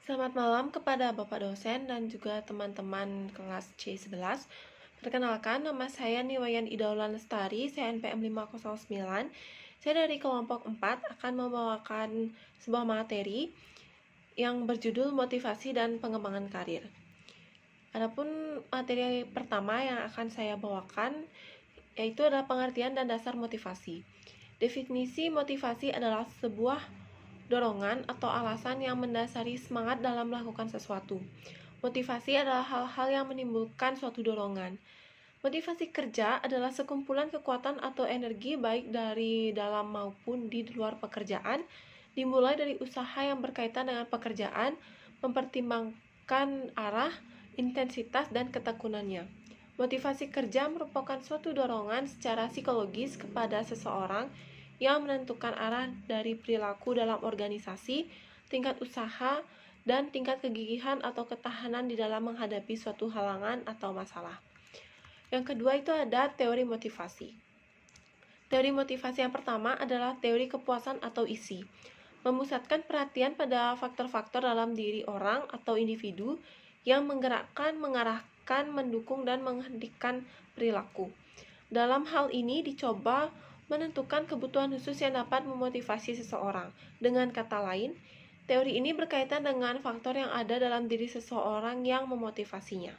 Selamat malam kepada Bapak dosen dan juga teman-teman kelas C11. Perkenalkan, nama saya Niwayan Idaulan Lestari, saya NPM 509. Saya dari kelompok 4 akan membawakan sebuah materi yang berjudul motivasi dan pengembangan karir. Adapun materi pertama yang akan saya bawakan yaitu adalah pengertian dan dasar motivasi. Definisi motivasi adalah sebuah dorongan atau alasan yang mendasari semangat dalam melakukan sesuatu. Motivasi adalah hal-hal yang menimbulkan suatu dorongan. Motivasi kerja adalah sekumpulan kekuatan atau energi baik dari dalam maupun di luar pekerjaan, dimulai dari usaha yang berkaitan dengan pekerjaan, mempertimbangkan arah, intensitas, dan ketekunannya. Motivasi kerja merupakan suatu dorongan secara psikologis kepada seseorang yang menentukan arah dari perilaku dalam organisasi, tingkat usaha, dan tingkat kegigihan atau ketahanan di dalam menghadapi suatu halangan atau masalah. Yang kedua itu ada teori motivasi. Teori motivasi yang pertama adalah teori kepuasan atau isi. Memusatkan perhatian pada faktor-faktor dalam diri orang atau individu yang menggerakkan, mengarahkan, mendukung, dan menghentikan perilaku. Dalam hal ini dicoba menentukan kebutuhan khusus yang dapat memotivasi seseorang. Dengan kata lain, teori ini berkaitan dengan faktor yang ada dalam diri seseorang yang memotivasinya.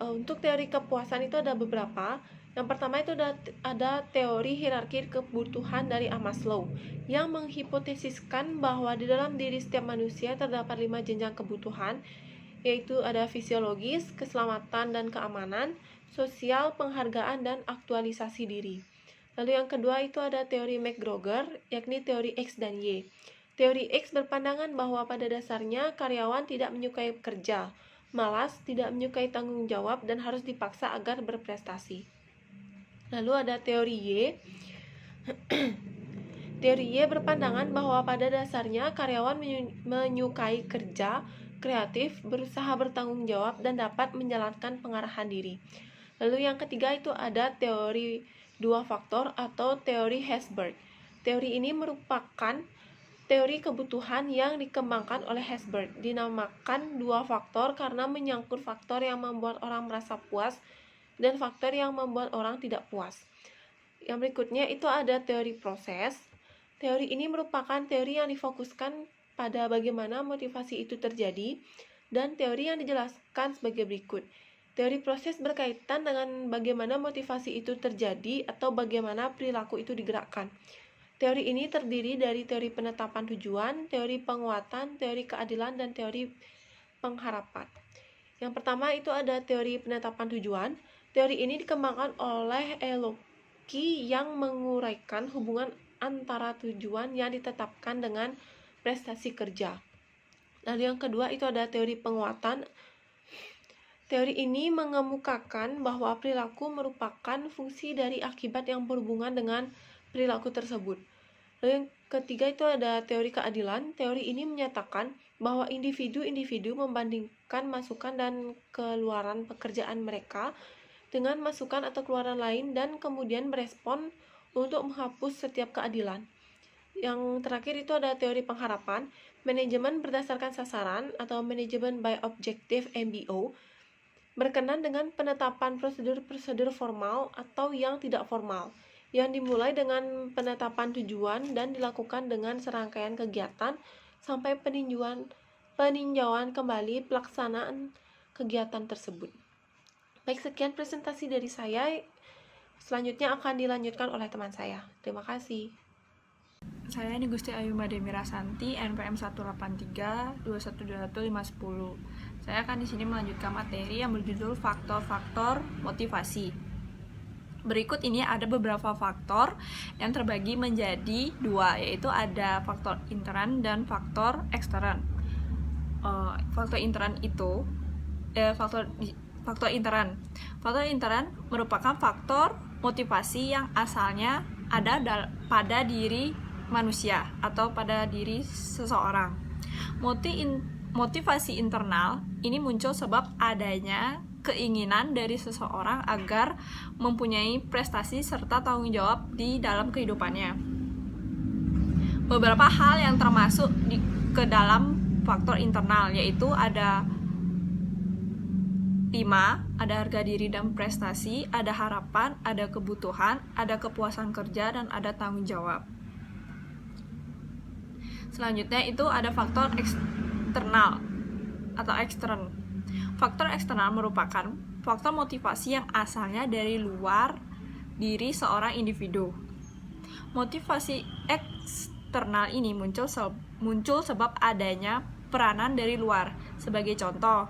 Untuk teori kepuasan itu ada beberapa. Yang pertama itu ada teori hierarki kebutuhan dari Maslow yang menghipotesiskan bahwa di dalam diri setiap manusia terdapat 5 jenjang kebutuhan, yaitu ada fisiologis, keselamatan dan keamanan, sosial, penghargaan, dan aktualisasi diri. Lalu yang kedua itu ada teori McGregor, yakni teori X dan Y. Teori X berpandangan bahwa pada dasarnya karyawan tidak menyukai kerja, malas, tidak menyukai tanggung jawab, dan harus dipaksa agar berprestasi. Lalu ada teori Y. Teori Y berpandangan bahwa pada dasarnya karyawan menyukai kerja, kreatif, berusaha bertanggung jawab, dan dapat menjalankan pengarahan diri. Lalu yang ketiga itu ada teori 2 faktor atau teori Herzberg. Teori ini merupakan teori kebutuhan yang dikembangkan oleh Herzberg. Dinamakan 2 faktor karena menyangkut faktor yang membuat orang merasa puas dan faktor yang membuat orang tidak puas. Yang berikutnya itu ada teori proses. Teori ini merupakan teori yang difokuskan pada bagaimana motivasi itu terjadi dan teori yang dijelaskan sebagai berikut. Teori proses berkaitan dengan bagaimana motivasi itu terjadi atau bagaimana perilaku itu digerakkan. Teori ini terdiri dari teori penetapan tujuan, teori penguatan, teori keadilan, dan teori pengharapan. Yang pertama itu ada teori penetapan tujuan. Teori ini dikembangkan oleh Eloki yang menguraikan hubungan antara tujuan yang ditetapkan dengan prestasi kerja. Lalu yang kedua itu ada teori penguatan. Teori ini mengemukakan bahwa perilaku merupakan fungsi dari akibat yang berhubungan dengan perilaku tersebut. Lalu yang ketiga itu ada teori keadilan. Teori ini menyatakan bahwa individu-individu membandingkan masukan dan keluaran pekerjaan mereka dengan masukan atau keluaran lain dan kemudian merespon untuk menghapus setiap keadilan. Yang terakhir itu ada teori pengharapan. Manajemen berdasarkan sasaran atau manajemen by objective MBO berkenan dengan penetapan prosedur-prosedur formal atau yang tidak formal, yang dimulai dengan penetapan tujuan dan dilakukan dengan serangkaian kegiatan sampai peninjauan kembali pelaksanaan kegiatan tersebut. Baik, sekian presentasi dari saya. Selanjutnya akan dilanjutkan oleh teman saya. Terima kasih. Saya ini Gusti Ayu Mademira Santi, NPM 183-2121510. Saya akan di sini melanjutkan materi yang berjudul faktor-faktor motivasi. Berikut ini ada beberapa faktor yang terbagi menjadi 2, yaitu ada faktor intern dan faktor ekstern. Faktor intern itu faktor intern merupakan faktor motivasi yang asalnya ada pada diri manusia atau pada diri seseorang. Motivasi internal ini muncul sebab adanya keinginan dari seseorang agar mempunyai prestasi serta tanggung jawab di dalam kehidupannya. Beberapa hal yang termasuk ke dalam faktor internal, yaitu ada 5, ada harga diri dan prestasi, ada harapan, ada kebutuhan, ada kepuasan kerja, dan ada tanggung jawab. Selanjutnya itu ada faktor eksternal atau ekstern. Faktor eksternal merupakan faktor motivasi yang asalnya dari luar diri seorang individu. Motivasi eksternal ini muncul sebab adanya peranan dari luar. Sebagai contoh,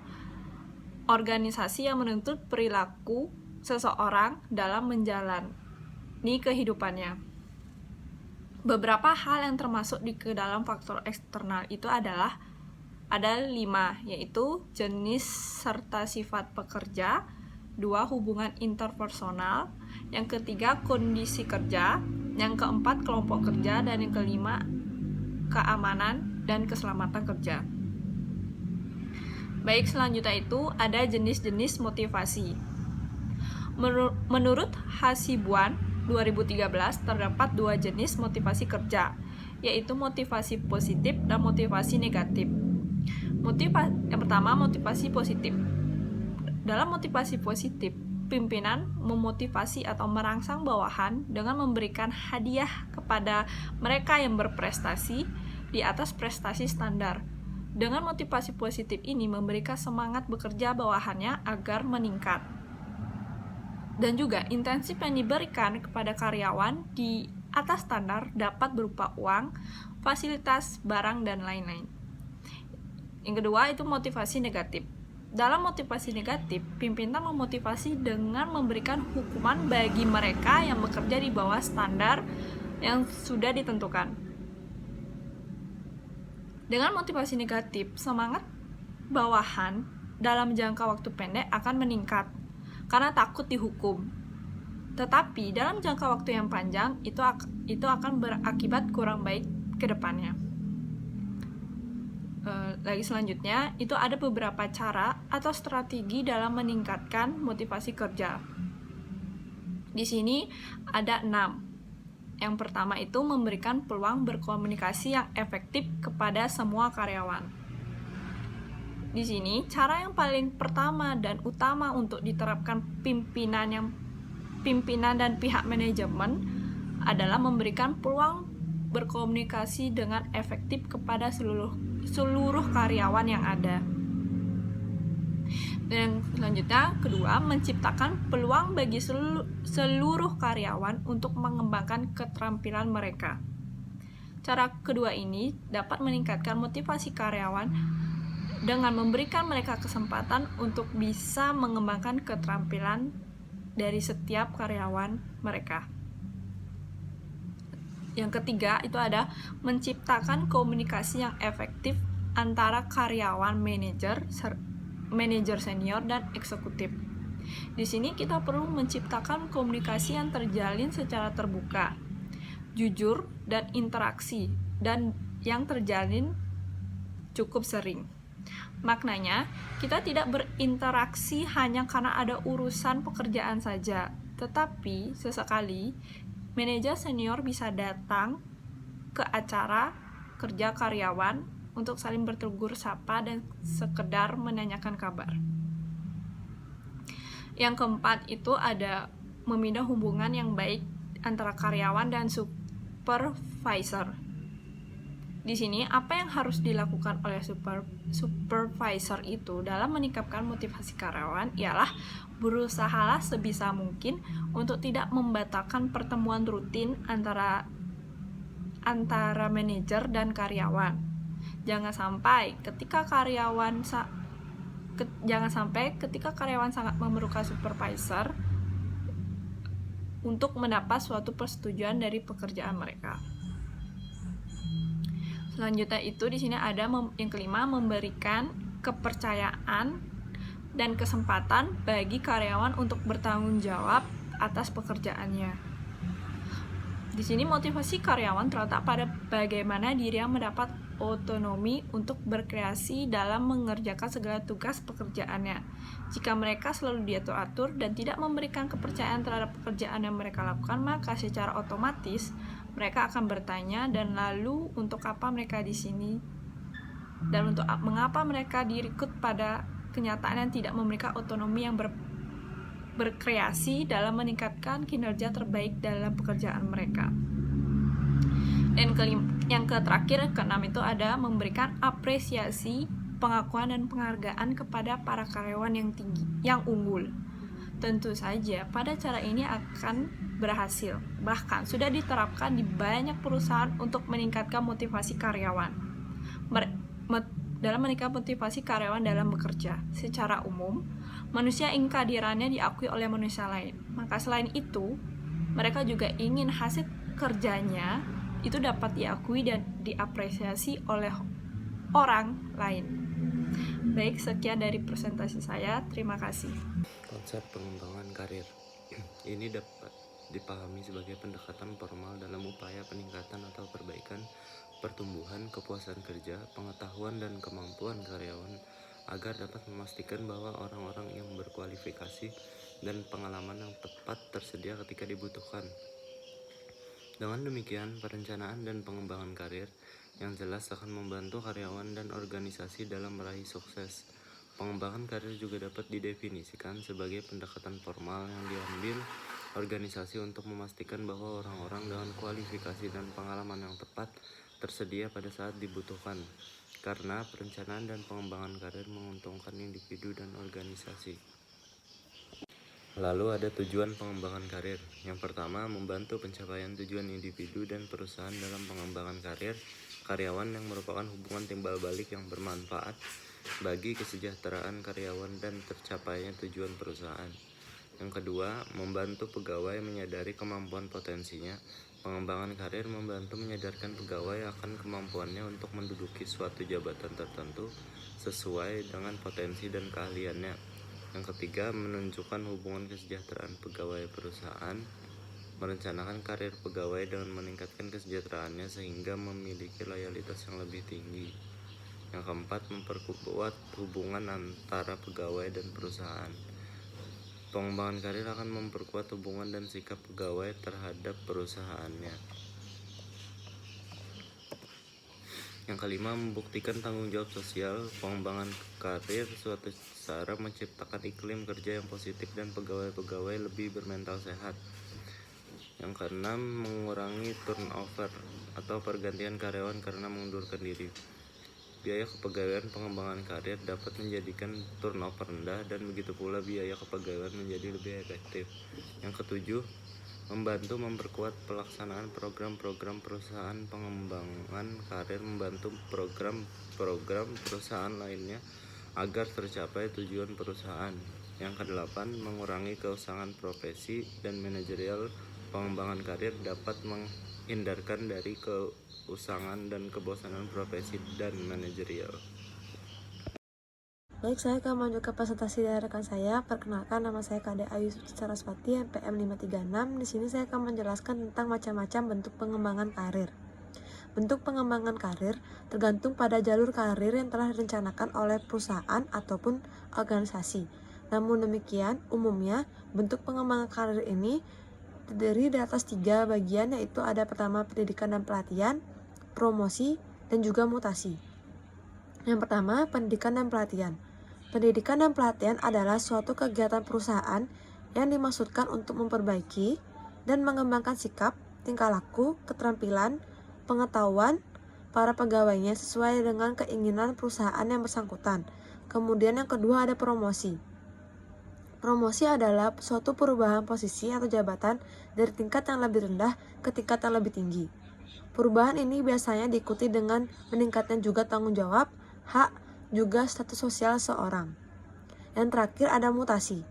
organisasi yang menuntut perilaku seseorang dalam menjalani kehidupannya. Beberapa hal yang termasuk ke dalam faktor eksternal itu adalah ada 5, yaitu jenis serta sifat pekerja, 2 hubungan interpersonal, yang ketiga kondisi kerja, yang keempat kelompok kerja, dan yang kelima keamanan dan keselamatan kerja. Baik, selanjutnya itu ada jenis-jenis motivasi. Menurut Hasibuan 2013 terdapat 2 jenis motivasi kerja, yaitu motivasi positif dan motivasi negatif. Yang pertama, motivasi positif. Dalam motivasi positif, pimpinan memotivasi atau merangsang bawahan dengan memberikan hadiah kepada mereka yang berprestasi di atas prestasi standar. Dengan motivasi positif ini memberikan semangat bekerja bawahannya agar meningkat. Dan juga intensif yang diberikan kepada karyawan di atas standar dapat berupa uang, fasilitas, barang, dan lain-lain. Yang kedua itu motivasi negatif. Dalam motivasi negatif, pimpinan memotivasi dengan memberikan hukuman bagi mereka yang bekerja di bawah standar yang sudah ditentukan. Dengan motivasi negatif, semangat bawahan dalam jangka waktu pendek akan meningkat karena takut dihukum. Tetapi dalam jangka waktu yang panjang, itu akan berakibat kurang baik ke depannya. Lagi selanjutnya, itu ada beberapa cara atau strategi dalam meningkatkan motivasi kerja. Di sini ada 6. Yang pertama itu memberikan peluang berkomunikasi yang efektif kepada semua karyawan. Di sini, cara yang paling pertama dan utama untuk diterapkan pimpinan dan pihak manajemen adalah memberikan peluang berkomunikasi dengan efektif kepada seluruh karyawan yang ada. Dan selanjutnya, kedua, menciptakan peluang bagi seluruh karyawan untuk mengembangkan keterampilan mereka. Cara kedua ini dapat meningkatkan motivasi karyawan dengan memberikan mereka kesempatan untuk bisa mengembangkan keterampilan dari setiap karyawan mereka. Yang ketiga, itu ada menciptakan komunikasi yang efektif antara karyawan manajer senior dan eksekutif. Di sini kita perlu menciptakan komunikasi yang terjalin secara terbuka, jujur, dan interaksi, dan yang terjalin cukup sering. Maknanya, kita tidak berinteraksi hanya karena ada urusan pekerjaan saja, tetapi sesekali manajer senior bisa datang ke acara kerja karyawan untuk saling bertegur sapa dan sekedar menanyakan kabar. Yang keempat itu ada membina hubungan yang baik antara karyawan dan supervisor. Di sini, apa yang harus dilakukan oleh supervisor itu dalam meningkatkan motivasi karyawan ialah berusahalah sebisa mungkin untuk tidak membatalkan pertemuan rutin antara manajer dan karyawan. Jangan sampai ketika karyawan sangat memerlukan supervisor untuk mendapat suatu persetujuan dari pekerjaan mereka. Selanjutnya itu di sini ada yang kelima, memberikan kepercayaan dan kesempatan bagi karyawan untuk bertanggung jawab atas pekerjaannya. Di sini motivasi karyawan terletak pada bagaimana dirinya mendapat otonomi untuk berkreasi dalam mengerjakan segala tugas pekerjaannya. Jika mereka selalu diatur-atur dan tidak memberikan kepercayaan terhadap pekerjaan yang mereka lakukan, maka secara otomatis mereka akan bertanya, dan lalu untuk apa mereka di sini? dan untuk mengapa mereka direkrut pada kenyataan yang tidak memberikan otonomi yang berkreasi dalam meningkatkan kinerja terbaik dalam pekerjaan mereka. Dan yang terakhir, keenam itu ada memberikan apresiasi, pengakuan dan penghargaan kepada para karyawan yang unggul. Tentu saja pada cara ini akan berhasil. Bahkan sudah diterapkan di banyak perusahaan untuk meningkatkan motivasi karyawan. Dalam meningkatkan motivasi karyawan dalam bekerja, secara umum, manusia ingin kehadirannya diakui oleh manusia lain. Maka selain itu, mereka juga ingin hasil kerjanya itu dapat diakui dan diapresiasi oleh orang lain. Baik, sekian dari presentasi saya. Terima kasih. Konsep pengembangan karir ini dapat dipahami sebagai pendekatan formal dalam upaya peningkatan atau perbaikan pertumbuhan, kepuasan kerja, pengetahuan dan kemampuan karyawan agar dapat memastikan bahwa orang-orang yang berkualifikasi dan pengalaman yang tepat tersedia ketika dibutuhkan. Dengan demikian, perencanaan dan pengembangan karir yang jelas akan membantu karyawan dan organisasi dalam meraih sukses. Pengembangan karir juga dapat didefinisikan sebagai pendekatan formal yang diambil organisasi untuk memastikan bahwa orang-orang dengan kualifikasi dan pengalaman yang tepat tersedia pada saat dibutuhkan, karena perencanaan dan pengembangan karir menguntungkan individu dan organisasi. Lalu ada tujuan pengembangan karir. Yang pertama, membantu pencapaian tujuan individu dan perusahaan dalam pengembangan karir karyawan yang merupakan hubungan timbal balik yang bermanfaat bagi kesejahteraan karyawan dan tercapainya tujuan perusahaan. Yang kedua, membantu pegawai menyadari kemampuan potensinya. Pengembangan karir membantu menyadarkan pegawai akan kemampuannya untuk menduduki suatu jabatan tertentu sesuai dengan potensi dan keahliannya. Yang ketiga, menunjukkan hubungan kesejahteraan pegawai perusahaan, merencanakan karir pegawai dengan meningkatkan kesejahteraannya sehingga memiliki loyalitas yang lebih tinggi. Yang keempat, memperkuat hubungan antara pegawai dan perusahaan. Pengembangan karir akan memperkuat hubungan dan sikap pegawai terhadap perusahaannya. Yang kelima, membuktikan tanggung jawab sosial. Pengembangan karir suatu cara menciptakan iklim kerja yang positif dan pegawai-pegawai lebih bermental sehat. Yang keenam, mengurangi turnover atau pergantian karyawan karena mengundurkan diri. Biaya kepegawaian pengembangan karir dapat menjadikan turnover rendah dan begitu pula biaya kepegawaian menjadi lebih efektif. Yang ketujuh, membantu memperkuat pelaksanaan program-program perusahaan. Pengembangan karir membantu program-program perusahaan lainnya agar tercapai tujuan perusahaan. Yang kedelapan, mengurangi keusangan profesi dan manajerial. Pengembangan karir dapat menghindarkan dari keusangan dan kebosanan profesi dan manajerial. Baik, saya akan melanjutkan presentasi dari rekan saya. Perkenalkan, nama saya Kade Ayu Saraswati, NPM 536. Di sini saya akan menjelaskan tentang macam-macam bentuk pengembangan karir. Bentuk pengembangan karir tergantung pada jalur karir yang telah direncanakan oleh perusahaan ataupun organisasi. Namun demikian, umumnya bentuk pengembangan karir ini terdiri dari atas 3 bagian, yaitu ada pertama pendidikan dan pelatihan, promosi, dan juga mutasi. Yang pertama, pendidikan dan pelatihan. Pendidikan dan pelatihan adalah suatu kegiatan perusahaan yang dimaksudkan untuk memperbaiki dan mengembangkan sikap, tingkah laku, keterampilan, pengetahuan para pegawainya sesuai dengan keinginan perusahaan yang bersangkutan. Kemudian yang kedua ada promosi. Promosi adalah suatu perubahan posisi atau jabatan dari tingkat yang lebih rendah ke tingkat yang lebih tinggi. Perubahan ini biasanya diikuti dengan meningkatnya juga tanggung jawab, hak, juga status sosial seorang. Yang terakhir ada mutasi.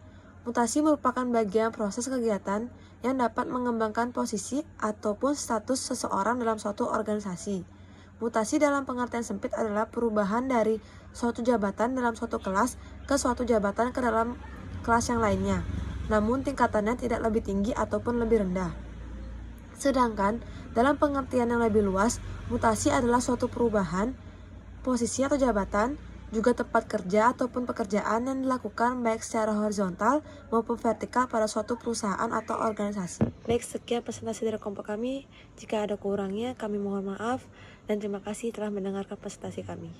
Mutasi merupakan bagian proses kegiatan yang dapat mengembangkan posisi ataupun status seseorang dalam suatu organisasi. Mutasi dalam pengertian sempit adalah perubahan dari suatu jabatan dalam suatu kelas ke suatu jabatan ke dalam kelas yang lainnya, namun tingkatannya tidak lebih tinggi ataupun lebih rendah. Sedangkan dalam pengertian yang lebih luas, mutasi adalah suatu perubahan posisi atau jabatan, juga tempat kerja ataupun pekerjaan yang dilakukan baik secara horizontal maupun vertikal pada suatu perusahaan atau organisasi. Baik, sekian presentasi dari kelompok kami. Jika ada kurangnya, kami mohon maaf dan terima kasih telah mendengarkan presentasi kami.